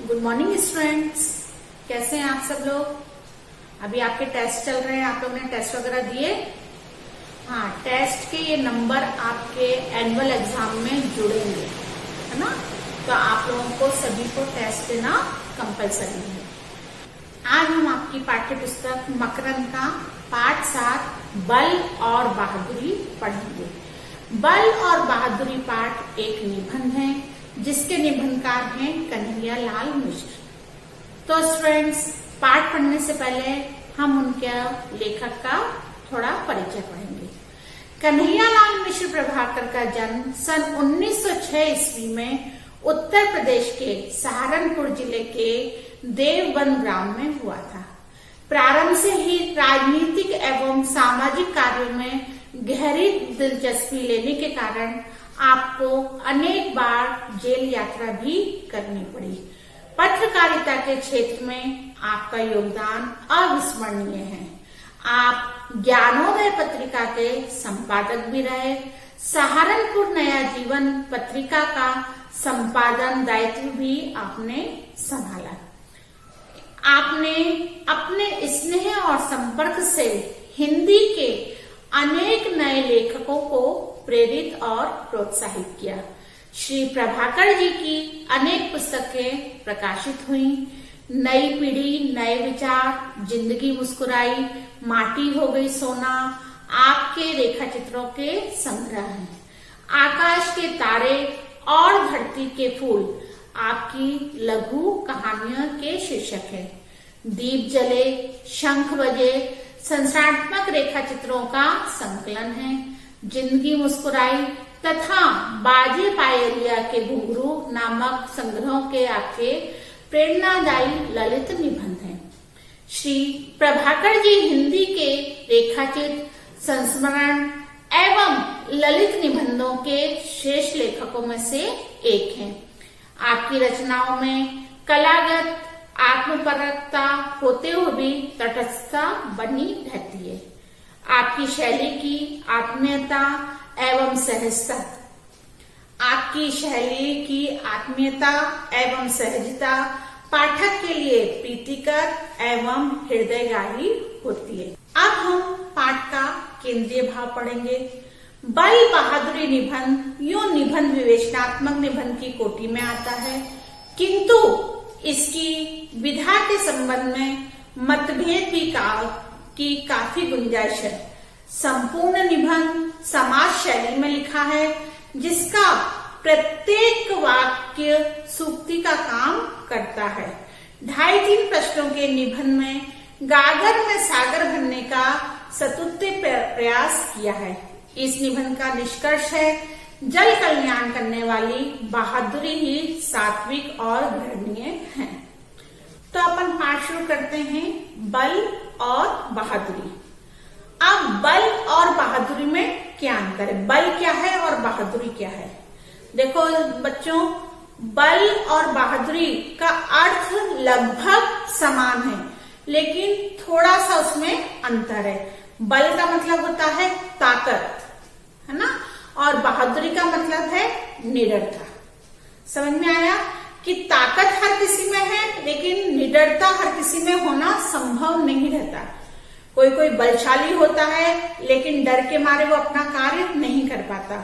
Good morning students, कैसे हैं आप सब लोग। अभी आपके टेस्ट चल रहे हैं, आप लोगों ने टेस्ट वगैरह दिए। हाँ, टेस्ट के ये नंबर आपके एनुअल एग्जाम में जुड़ेंगे, है ना। तो आप लोगों को सभी को टेस्ट देना कंपलसरी है। आज हम आपकी पाठ्य पुस्तक मकरंद का पाठ 7 बल और बहादुरी पढ़ेंगे। बल और बहादुरी पाठ एक निबंध है जिसके निबंधकार हैं कन्हैया लाल मिश्र। तो स्टूडेंट्स, पाठ पढ़ने से पहले हम उनके लेखक का थोड़ा परिचय पढ़ेंगे। कन्हैया लाल मिश्र प्रभाकर का जन्म सन 1906 ईस्वी में उत्तर प्रदेश के सहारनपुर जिले के देवबंद ग्राम में हुआ था। प्रारंभ से ही राजनीतिक एवं सामाजिक कार्यों में गहरी दिलचस्पी लेने के कारण आपको अनेक बार जेल यात्रा भी करनी पड़ी। पत्रकारिता के क्षेत्र में आपका योगदान अविस्मरणीय है। आप ज्ञानोदय पत्रिका के संपादक भी रहे। सहारनपुर नया जीवन पत्रिका का संपादन दायित्व भी आपने संभाला। आपने अपने स्नेह और संपर्क से हिंदी के अनेक नए लेखकों को प्रेरित और प्रोत्साहित किया। श्री प्रभाकर जी की अनेक पुस्तकें प्रकाशित हुई। नई पीढ़ी, नए विचार, जिंदगी मुस्कुराई, माटी हो गई सोना आपके रेखा चित्रों के संग्रह हैं। आकाश के तारे और धरती के फूल आपकी लघु कहानियों के शीर्षक है। दीप जले, शंख बजे संरचनात्मक रेखा चित्रों का संकलन है। जिंदगी मुस्कुराई तथा बाजे पायलिया के घुंघरू नामक संग्रहों के आपके प्रेरणादायी ललित निबंध हैं। श्री प्रभाकर जी हिंदी के रेखाचित्र, संस्मरण एवं ललित निबंधों के श्रेष्ठ लेखकों में से एक हैं। आपकी रचनाओं में कलागत आत्मपरकता होते हुए भी तटस्थता बनी रहती है। आपकी शैली की आत्मीयता एवं सहजता, आपकी शैली की आत्मीयता एवं सहजता पाठक के लिए प्रीतिकर एवं हृदयग्राही होती है। अब हम पाठ का केंद्रीय भाव पढ़ेंगे। बल बहादुरी निबंध यूं निबंध विवेचनात्मक निबंध की कोटि में आता है, किंतु इसकी विधा के संबंध में मतभेद भी की काफी गुंजाइश है। संपूर्ण निबंध समाज शैली में लिखा है, जिसका प्रत्येक वाक्य सूक्ति का काम करता है। 2.5-3 प्रश्नों के निबंध में गागर में सागर भरने का सतुत्य प्रयास किया है। इस निबंध का निष्कर्ष है, जल कल्याण करने वाली बहादुरी ही सात्विक और घृणीय है। तो अपन पाठ शुरू करते हैं, बल और बहादुरी। अब बल और बहादुरी में क्या अंतर है, बल क्या है और बहादुरी क्या है। देखो बच्चों, बल और बहादुरी का अर्थ लगभग समान है, लेकिन थोड़ा सा उसमें अंतर है। बल का मतलब होता है ताकत, है ना, और बहादुरी का मतलब है निडरता। समझ में आया कि ताकत हर किसी में है, लेकिन निडरता हर किसी में होना संभव नहीं रहता। कोई कोई बलशाली होता है, लेकिन डर के मारे वो अपना कार्य नहीं कर पाता,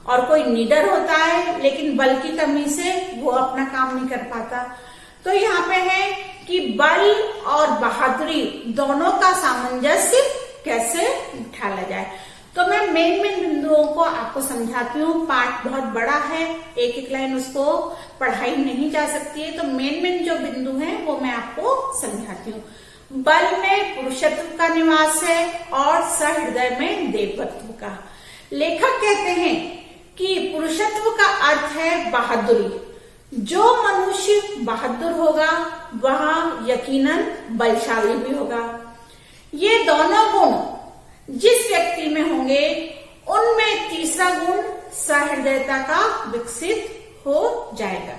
और कोई निडर होता है, लेकिन बल की कमी से वो अपना काम नहीं कर पाता। तो यहाँ पे है कि बल और बहादुरी दोनों का सामंजस्य कैसे ढाला जाए। तो मैं मेन बिंदुओं को आपको समझाती हूँ। पाठ बहुत बड़ा है, एक एक लाइन उसको पढ़ाई नहीं जा सकती है, तो मेन जो बिंदु हैं वो मैं आपको समझाती हूँ। बल में पुरुषत्व का निवास है और सहृदय में देवत्व का। लेखक कहते हैं कि पुरुषत्व का अर्थ है बहादुरी। जो मनुष्य बहादुर होगा वह यकीनन बलशाली भी होगा। ये दोनों गुण जिस व्यक्ति में होंगे, उनमें तीसरा गुण सहृदयता का विकसित हो जाएगा।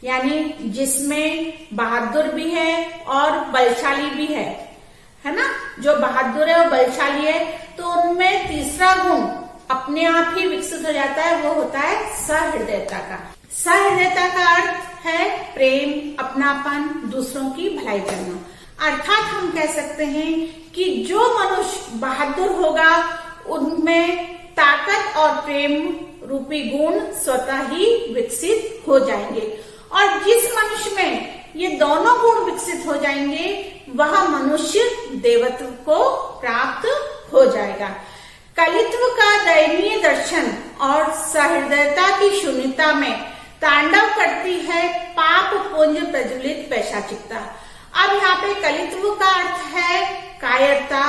यानी जिसमें बहादुर भी है और बलशाली भी है ना। जो बहादुर है और बलशाली है, तो उनमें तीसरा गुण अपने आप ही विकसित हो जाता है, वो होता है सहृदयता का। सहृदयता का अर्थ है प्रेम, अपनापन, दूसरों की भलाई करना। अर्थात हम कह सकते हैं कि जो मनुष्य बहादुर होगा उनमें ताकत और प्रेम रूपी गुण स्वतः ही विकसित हो जाएंगे, और जिस मनुष्य में ये दोनों गुण विकसित हो जाएंगे वह मनुष्य देवत्व को प्राप्त हो जाएगा। कलित्व का दयनीय दर्शन और सहृदयता की शून्यता में तांडव करती है पाप पुंज प्रज्वलित पैशाचिकता। अब यहाँ पे कलित्व का अर्थ है कायरता।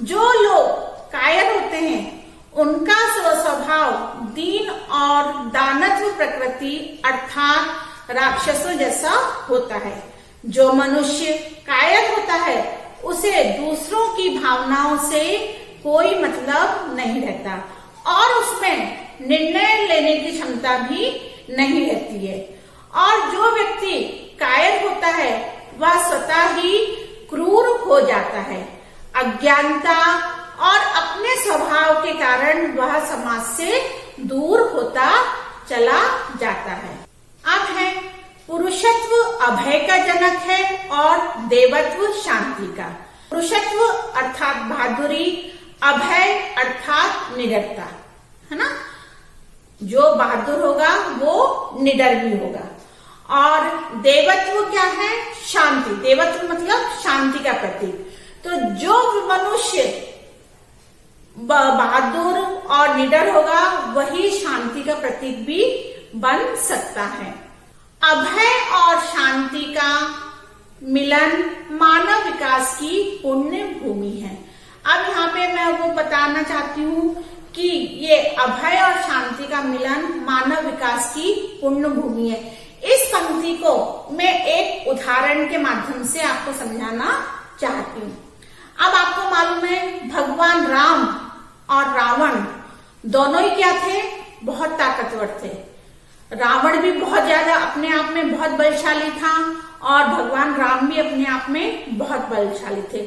जो लोग कायर होते हैं उनका स्वभाव दीन और दानत्व प्रकृति अर्थात राक्षसों जैसा होता है। जो मनुष्य कायर होता है उसे दूसरों की भावनाओं से कोई मतलब नहीं रहता और उसमें निर्णय लेने की क्षमता भी नहीं रहती है। और जो व्यक्ति कायर होता है वह स्वतः ही क्रूर हो जाता है। अज्ञानता और अपने स्वभाव के कारण वह समाज से दूर होता चला जाता है। अब है पुरुषत्व अभय का जनक है और देवत्व शांति का। पुरुषत्व अर्थात बहादुरी, अभय अर्थात निडरता, है ना। जो बहादुर होगा वो निडर भी होगा। और देवत्व क्या है? शांति। देवत्व मतलब शांति का प्रतीक। तो जो मनुष्य बहादुर और निडर होगा वही शांति का प्रतीक भी बन सकता है। अभय और शांति का मिलन मानव विकास की पुण्य भूमि है। अब यहाँ पे मैं वो बताना चाहती हूँ कि ये अभय और शांति का मिलन मानव विकास की पुण्य भूमि है। इस पंक्ति को मैं एक उदाहरण के माध्यम से आपको समझाना चाहती हूँ। अब आपको मालूम है भगवान राम और रावण दोनों ही क्या थे? बहुत ताकतवर थे। रावण भी बहुत ज्यादा अपने आप में बहुत बलशाली था और भगवान राम भी अपने आप में बहुत बलशाली थे।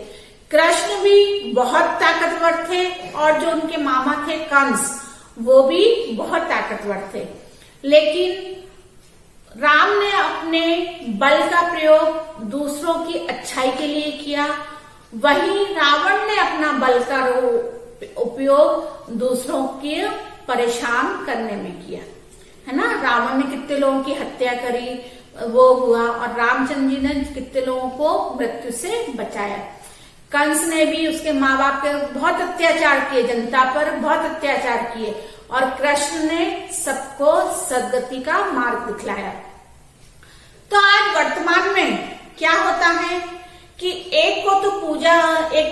कृष्ण भी बहुत ताकतवर थे और जो उनके मामा थे कंस वो भी बहुत ताकतवर थे। लेकिन राम ने अपने बल का प्रयोग दूसरों की अच्छाई के लिए किया, वहीं रावण ने अपना बल का उपयोग दूसरों के परेशान करने में किया, है ना। रावण ने कितने लोगों की हत्या करी वो हुआ और रामचंद्र जी ने कितने लोगों को मृत्यु से बचाया। कंस ने भी उसके माँ बाप के बहुत अत्याचार किए, जनता पर बहुत अत्याचार किए और कृष्ण ने सबको सद्गति का मार्ग दिखलाया। तो आज वर्तमान में क्या होता है कि एक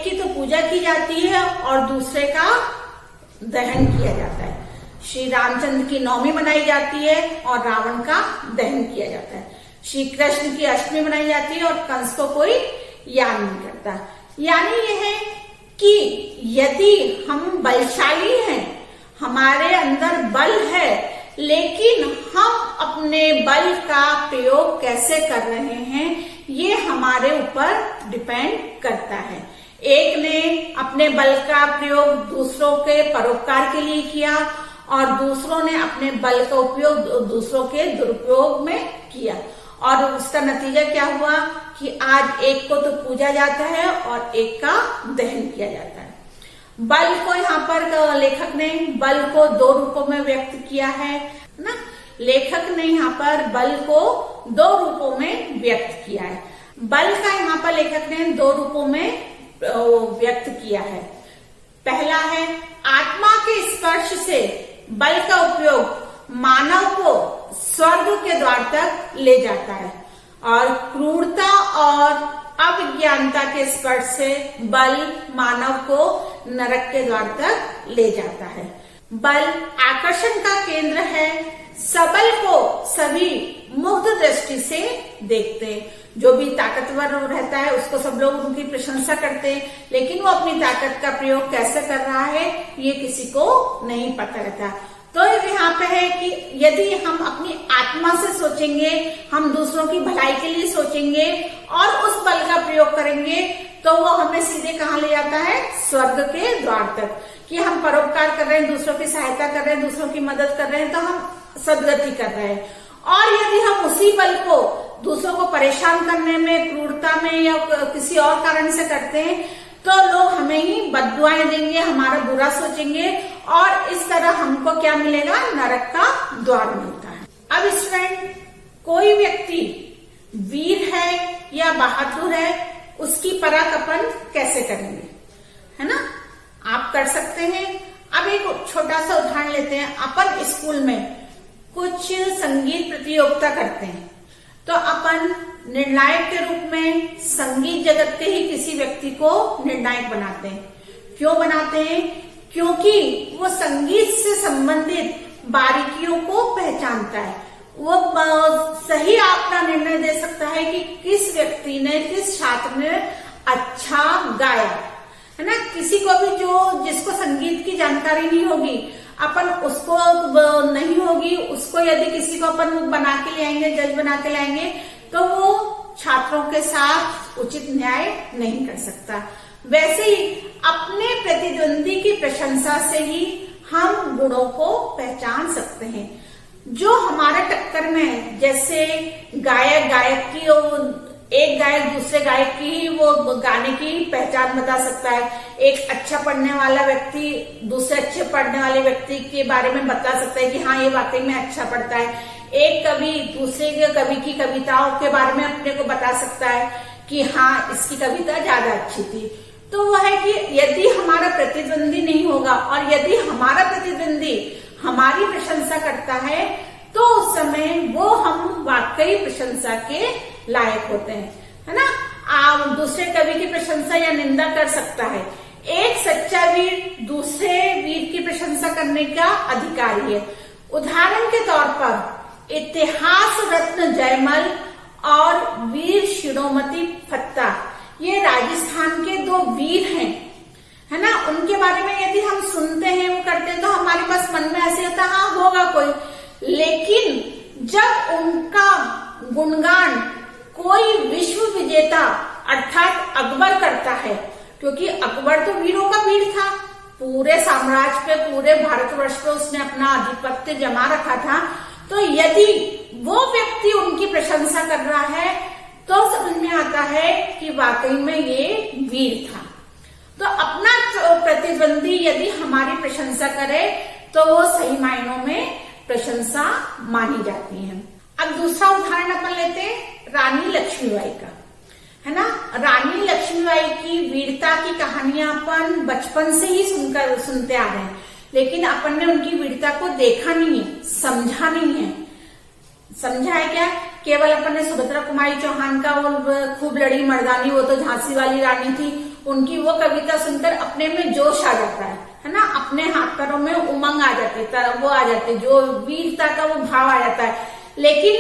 की तो पूजा की जाती है और दूसरे का दहन किया जाता है। श्री रामचंद्र की नवमी मनाई जाती है और रावण का दहन किया जाता है। श्री कृष्ण की अष्टमी मनाई जाती है और कंस को कोई याद नहीं करता। यानी यह है कि यदि हम बलशाली हैं, हमारे अंदर बल है, लेकिन हम अपने बल का प्रयोग कैसे कर रहे हैं ये हमारे ऊपर डिपेंड करता है। एक ने अपने बल का प्रयोग दूसरों के परोपकार के लिए किया और दूसरों ने अपने बल का उपयोग दूसरों के दुरुपयोग में किया और उसका नतीजा क्या हुआ कि आज एक को तो पूजा जाता है और एक का दहन किया जाता है। बल को यहाँ पर लेखक ने बल को दो रूपों में व्यक्त किया है ना। लेखक ने यहाँ पर बल को दो रूपों में व्यक्त किया है। बल का यहाँ पर लेखक ने दो रूपों में व्यक्त किया है। पहला है आत्मा के स्पर्श से बल का उपयोग मानव को स्वर्ग के द्वार तक ले जाता है और क्रूरता और अविज्ञानता के स्पर्श से बल मानव को नरक के द्वार तक ले जाता है। बल आकर्षण का केंद्र है। सबल को सभी मुग्ध दृष्टि से देखते हैं। जो भी ताकतवर रहता है उसको सब लोग उनकी प्रशंसा करते हैं, लेकिन वो अपनी ताकत का प्रयोग कैसे कर रहा है ये किसी को नहीं पता रहता। तो यहाँ पे है कि यदि हम अपनी आत्मा से सोचेंगे, हम दूसरों की भलाई के लिए सोचेंगे और उस बल का प्रयोग करेंगे तो वो हमें सीधे कहाँ ले जाता है? स्वर्ग के द्वार तक। कि हम परोपकार कर रहे हैं, दूसरों की सहायता कर रहे हैं, दूसरों की मदद कर रहे हैं तो हम सदगति कर रहे हैं। और यदि हम उसी बल को दूसरों को परेशान करने में, क्रूरता में या किसी और कारण से करते हैं तो लोग हमें ही बद्दुआएं देंगे, हमारा बुरा सोचेंगे और इस तरह हमको क्या मिलेगा, नरक का द्वार मिलता है। अब स्टूडेंट, कोई व्यक्ति वीर है या बहादुर है, उसकी परख अपन कैसे करेंगे, है ना? आप कर सकते हैं। अब एक छोटा सा उदाहरण लेते हैं। अपन स्कूल में कुछ संगीत प्रतियोगिता करते हैं तो अपन निर्णायक के रूप में संगीत जगत के ही किसी व्यक्ति को निर्णायक बनाते हैं। क्यों बनाते हैं? क्योंकि वो संगीत से संबंधित बारीकियों को पहचानता है, वो सही अपना निर्णय दे सकता है कि किस व्यक्ति ने, किस छात्र ने अच्छा गाया, है ना? किसी को भी जिसको संगीत की जानकारी नहीं होगी, अपन उसको नहीं होगी, उसको यदि किसी को अपन बना के ले आएंगे, जज बना के लाएंगे तो वो छात्रों के साथ उचित न्याय नहीं कर सकता। वैसे ही अपने प्रतिद्वंदी की प्रशंसा से ही हम गुणों को पहचान सकते हैं। जो हमारे टक्कर में, जैसे गायक की, एक गायक दूसरे गायक की ही वो गाने की पहचान बता सकता है। एक अच्छा पढ़ने वाला व्यक्ति दूसरे अच्छे पढ़ने वाले व्यक्ति के बारे में बता सकता है कि हाँ, ये वाकई में अच्छा पढ़ता है। एक कवि दूसरे के कवि की कविताओं के बारे में अपने को बता सकता है कि हाँ, इसकी कविता ज्यादा अच्छी थी। तो वो है कि यदि हमारा प्रतिद्वंदी नहीं होगा और यदि हमारा प्रतिद्वंदी हमारी प्रशंसा करता है तो उस समय वो हम वाकई प्रशंसा के लायक होते हैं, है ना? आप दूसरे कवि की प्रशंसा या निंदा कर सकता है। एक सच्चा वीर दूसरे वीर की प्रशंसा करने का अधिकारी है। उदाहरण के तौर पर इतिहास रत्न जयमल और वीर शिरोमणि फत्ता, ये राजस्थान के दो वीर हैं, है ना? उनके बारे में यदि हम सुनते हैं, वो करते हैं तो हमारे पास मन में ऐसे होता है हाँ होगा कोई, लेकिन जब उनका गुणगान कोई विश्व विजेता अर्थात अकबर करता है, क्योंकि अकबर तो वीरों का वीर था, पूरे साम्राज्य पे, पूरे भारतवर्ष पे उसने अपना आधिपत्य जमा रखा था, तो यदि वो व्यक्ति उनकी प्रशंसा कर रहा है तो समझ में आता है कि वाकई में ये वीर था। तो अपना प्रतिद्वंदी यदि हमारी प्रशंसा करे तो वो सही मायनों में प्रशंसा मानी जाती है। अब दूसरा उदाहरण अपन लेते हैं रानी लक्ष्मीबाई का, है ना? रानी लक्ष्मीबाई की वीरता की कहानियां अपन बचपन से ही सुनते आ रहे हैं, लेकिन अपन ने उनकी वीरता को देखा नहीं है, समझा नहीं है। समझा है क्या? केवल अपन ने सुभद्रा कुमारी चौहान का वो खूब लड़ी मर्दानी, वो तो झांसी वाली रानी थी, उनकी वो कविता सुनकर अपने में जोश आ जाता है ना? अपने हाथ पैरों में उमंग आ जाती है, वो आ जाती है, जो वीरता का वो भाव आ जाता है। लेकिन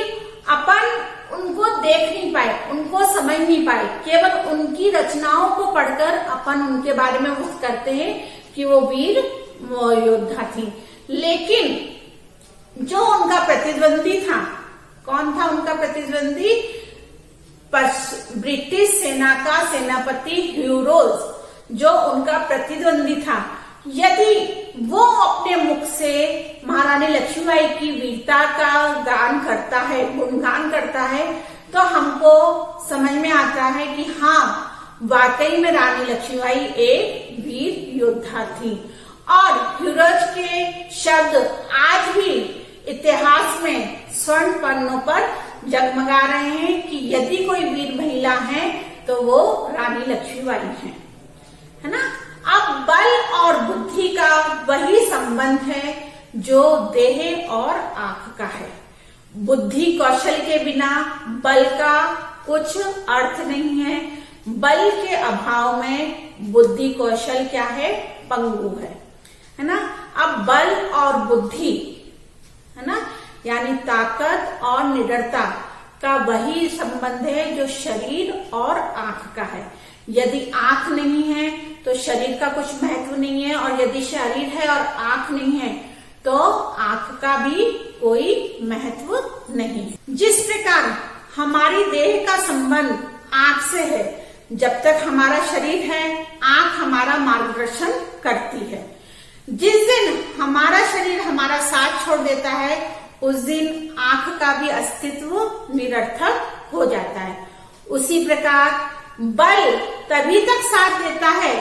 अपन उनको देख नहीं पाए, उनको समझ नहीं पाए, केवल उनकी रचनाओं को पढ़कर अपन उनके बारे में वो करते हैं कि वो वीर योद्धा थी। लेकिन जो उनका प्रतिद्वंदी था, कौन था उनका प्रतिद्वंदी? ब्रिटिश सेना का सेनापति ह्यू रोज, जो उनका प्रतिद्वंदी था, यदि वो अपने मुख से महारानी लक्ष्मीबाई की वीरता का गान करता है, गुणगान करता है, तो हमको समझ में आता है कि हाँ, वाकई में रानी लक्ष्मीबाई एक वीर योद्धा थी। और ह्यू रोज के शब्द आज भी इतिहास में स्वर्ण पन्नों पर जगमगा रहे हैं कि यदि कोई वीर महिला है तो वो रानी लक्ष्मीबाई है ना? अब बल और बुद्धि का वही संबंध है जो देह और आंख का है। बुद्धि कौशल के बिना बल का कुछ अर्थ नहीं है। बल के अभाव में बुद्धि कौशल क्या है? पंगु है ना? अब बल और बुद्धि, है ना, यानी ताकत और निडरता का वही संबंध है जो शरीर और आंख का है। यदि आंख नहीं है तो शरीर का कुछ महत्व नहीं है, और यदि शरीर है और आंख नहीं है तो आंख का भी कोई महत्व नहीं है। जिस प्रकार हमारी देह का संबंध आंख से है, जब तक हमारा शरीर है आंख हमारा मार्गदर्शन करती है। जिस दिन हमारा शरीर हमारा साथ छोड़ देता है उस दिन आंख का भी अस्तित्व निरर्थक हो जाता है। उसी प्रकार बल तभी तक साथ देता है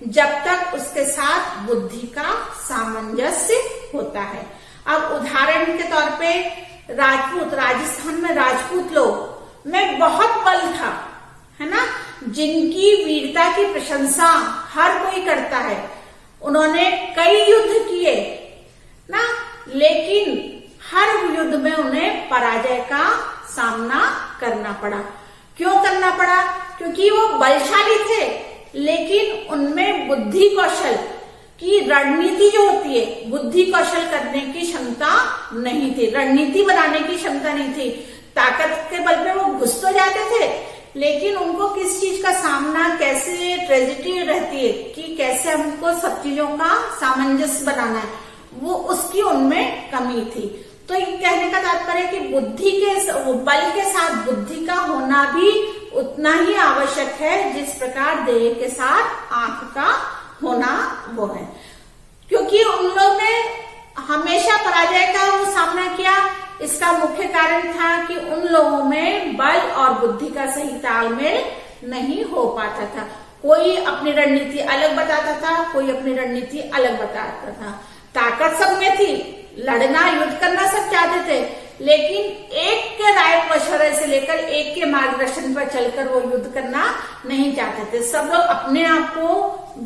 जब तक उसके साथ बुद्धि का सामंजस्य होता है। अब उदाहरण के तौर पे राजस्थान में राजपूत लोग में बहुत बल था, है ना, जिनकी वीरता की प्रशंसा हर कोई करता है। उन्होंने कई युद्ध किए ना, लेकिन हर युद्ध में उन्हें पराजय का सामना करना पड़ा। क्यों करना पड़ा? क्योंकि वो बलशाली थे, लेकिन उनमें बुद्धि कौशल की रणनीति जो होती है, बुद्धि कौशल करने की क्षमता नहीं थी, रणनीति बनाने की क्षमता नहीं थी। ताकत के बल पे वो घुस तो जाते थे, लेकिन उनको किस चीज का सामना, कैसे ट्रेजेडी रहती है कि कैसे हमको सब चीजों का सामंजस्य बनाना है, वो उसकी उनमें कमी थी। तो ये कहने का तात्पर्य कि बुद्धि के बल के साथ बुद्धि का होना भी उतना ही आवश्यक है जिस प्रकार देह के साथ आंख का होना वो है। क्योंकि उन लोगों ने हमेशा पराजय का वो सामना किया। इसका मुख्य कारण था कि उन लोगों में बल और बुद्धि का सही तालमेल नहीं हो पाता था। कोई अपनी रणनीति अलग बताता था, कोई अपनी रणनीति अलग बताता था। ताकत सब में थी, लड़ना युद्ध करना सब चाहते थे, लेकिन एक के राय मशवरे से लेकर एक के मार्गदर्शन पर चलकर वो युद्ध करना नहीं चाहते थे। सब लोग अपने आप को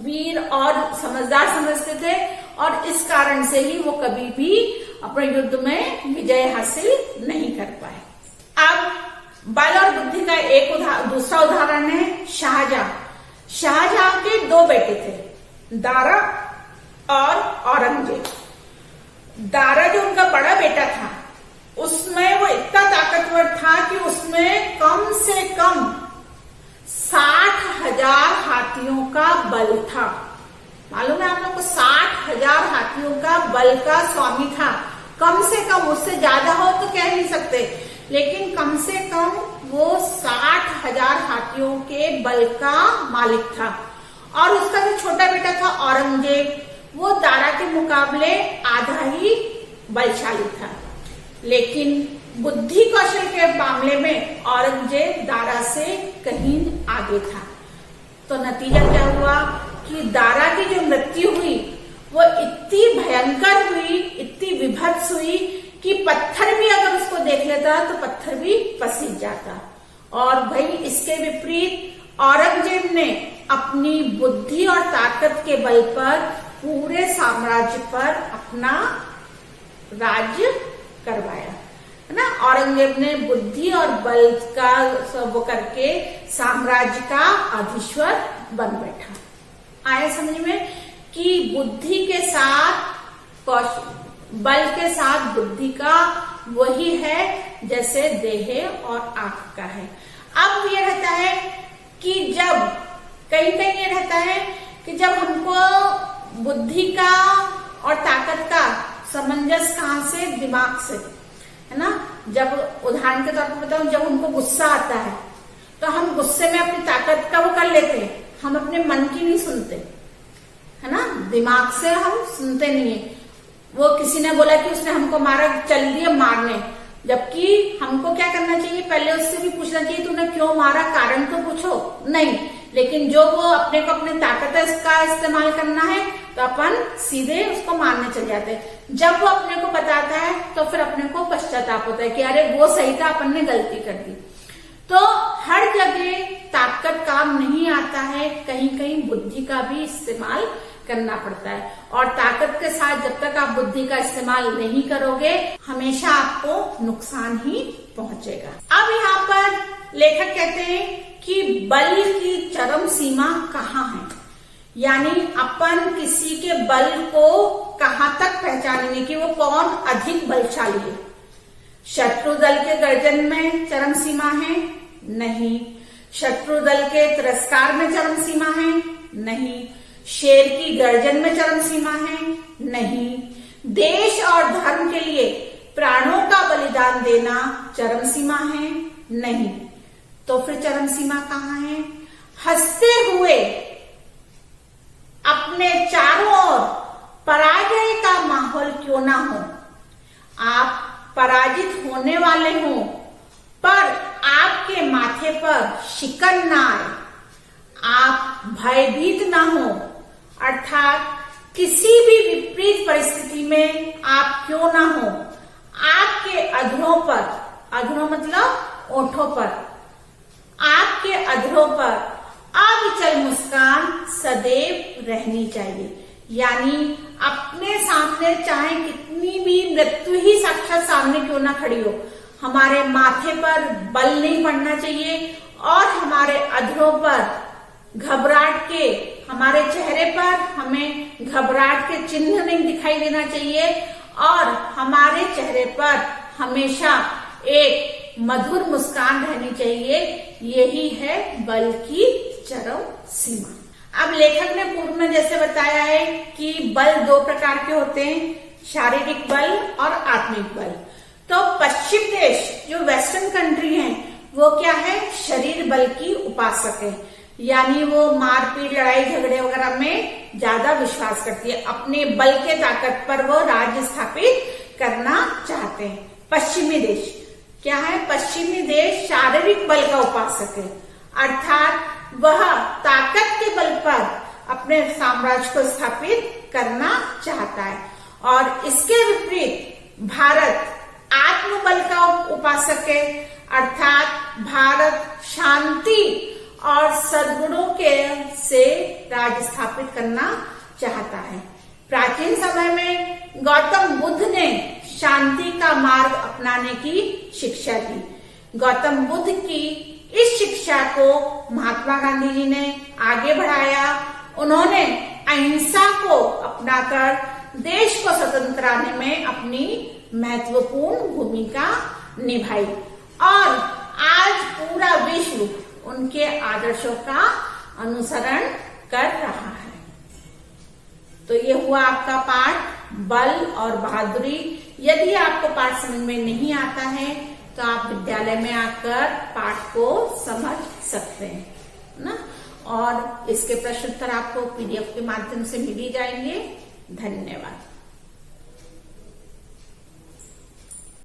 वीर और समझदार समझते थे और इस कारण से ही वो कभी भी अपने युद्ध में विजय हासिल नहीं कर पाए। अब बल और बुद्धि का एक दूसरा उदाहरण है शाहजहां। शाहजहां के दो बेटे थे, दारा और औरंगजेब। दारा जो उनका बड़ा बेटा था, उसमें वो इतना ताकतवर था कि उसमें कम से कम 60,000 हाथियों का बल था। मालूम है आप लोग को? 60,000 हाथियों का बल का स्वामी था। कम से कम, उससे ज्यादा हो तो कह नहीं सकते, लेकिन कम से कम वो 60,000 हाथियों के बल का मालिक था। और उसका जो छोटा बेटा था औरंगजेब, वो दारा के मुकाबले आधा ही बलशाली था, लेकिन बुद्धि कौशल के मामले में औरंगजेब दारा से कहीं आगे था। तो नतीजा क्या हुआ कि दारा की जो मृत्यु हुई वो इतनी भयंकर हुई, इतनी विभत्स हुई कि पत्थर भी अगर उसको देख लेता तो पत्थर भी पसीज जाता। और भाई इसके विपरीत औरंगजेब ने अपनी बुद्धि और ताकत के बल पर पूरे साम्राज्य पर अपना राज्य करवाया, है ना। औरंगजेब ने बुद्धि और बल का वो करके साम्राज्य का अधीश्वर बन बैठा। आया समझ में कि बुद्धि के साथ बल के साथ बुद्धि का वही है जैसे देह और आंख का है। अब ये रहता है कि जब कहीं कहीं ये रहता है कि जब हमको बुद्धि का और ताकत का सामंजस्य कहां से, दिमाग से, है ना। जब उदाहरण के तौर पर बताऊं, जब हमको गुस्सा आता है तो हम गुस्से में अपनी ताकत का वो कर लेते हैं, हम अपने मन की नहीं सुनते, है ना। दिमाग से हम सुनते नहीं है। वो किसी ने बोला कि उसने हमको मारा, चल दिए मारने, जबकि हमको क्या करना चाहिए, पहले उससे भी पूछना चाहिए तूने क्यों मारा, कारण तो पूछो नहीं। लेकिन जो वो अपने को अपने ताकत का इस्तेमाल करना है तो अपन सीधे उसको मारने चले जाते हैं। जब वो अपने को बताता है तो फिर अपने को पश्चाताप होता है कि अरे वो सही था, अपन ने गलती कर दी। तो हर जगह ताकत काम नहीं आता है, कहीं कहीं बुद्धि का भी इस्तेमाल करना पड़ता है। और ताकत के साथ जब तक आप बुद्धि का इस्तेमाल नहीं करोगे, हमेशा आपको नुकसान ही पहुंचेगा। अब यहाँ पर लेखक कहते हैं कि बल की चरम सीमा कहाँ है, यानी अपन किसी के बल को कहाँ तक पहचानेंगे कि वो कौन अधिक बलशाली है। शत्रु दल के गर्जन में चरम सीमा है? नहीं। शत्रु दल के तिरस्कार में चरम सीमा है? नहीं। शेर की गर्जन में चरम सीमा है? नहीं। देश और धर्म के लिए प्राणों का बलिदान देना चरम सीमा है? नहीं। तो फिर चरम सीमा कहाँ है? हंसते हुए अपने चारों ओर पराजय का माहौल क्यों ना हो, आप पराजित होने वाले हों, पर आपके माथे पर शिकन ना आए, आप भयभीत ना हो, अर्थात किसी भी विपरीत परिस्थिति में आप क्यों ना हो, आपके अधरों पर, अधरों मतलब ओठों पर, आपके अधरों पर अविचल मुस्कान सदैव रहनी चाहिए। यानी अपने सामने चाहे कितनी भी मृत्यु ही साक्षात सामने क्यों ना खड़ी हो, हमारे माथे पर बल नहीं पड़ना चाहिए और हमारे अधरों पर घबराहट के, हमारे चेहरे पर हमें घबराहट के चिन्ह नहीं दिखाई देना चाहिए और हमारे चेहरे पर हमेशा एक मधुर मुस्कान रहनी चाहिए। यही है बल की चरम सीमा। अब लेखक ने पूर्व में जैसे बताया है कि बल दो प्रकार के होते हैं, शारीरिक बल और आत्मिक बल। तो पश्चिम देश जो वेस्टर्न कंट्री है वो क्या है, शरीर बल की उपासक है, यानी वो मारपीट लड़ाई झगड़े वगैरह में ज्यादा विश्वास करती है, अपने बल के ताकत पर वो राज्य स्थापित करना चाहते हैं। पश्चिमी देश क्या है, पश्चिमी देश शारीरिक बल का उपासक है, अर्थात वह ताकत के बल पर अपने साम्राज्य को स्थापित करना चाहता है। और इसके विपरीत भारत आत्मबल का उपासक है, अर्थात भारत शांति और सद्गुणों के से राज्य स्थापित करना चाहता है। प्राचीन समय में गौतम बुद्ध ने शांति का मार्ग अपनाने की शिक्षा दी। गौतम बुद्ध की इस शिक्षा को महात्मा गांधी जी ने आगे बढ़ाया। उन्होंने अहिंसा को अपनाकर देश को स्वतंत्र कराने में अपनी महत्वपूर्ण भूमिका निभाई और आज पूरा विश्व उनके आदर्शों का अनुसरण कर रहा है। तो ये हुआ आपका पाठ बल और बहादुरी। यदि आपको पाठ समझ में नहीं आता है तो आप विद्यालय में आकर पाठ को समझ सकते हैं ना, और इसके प्रश्न उत्तर आपको पीडीएफ के माध्यम से मिल ही जाएंगे। धन्यवाद।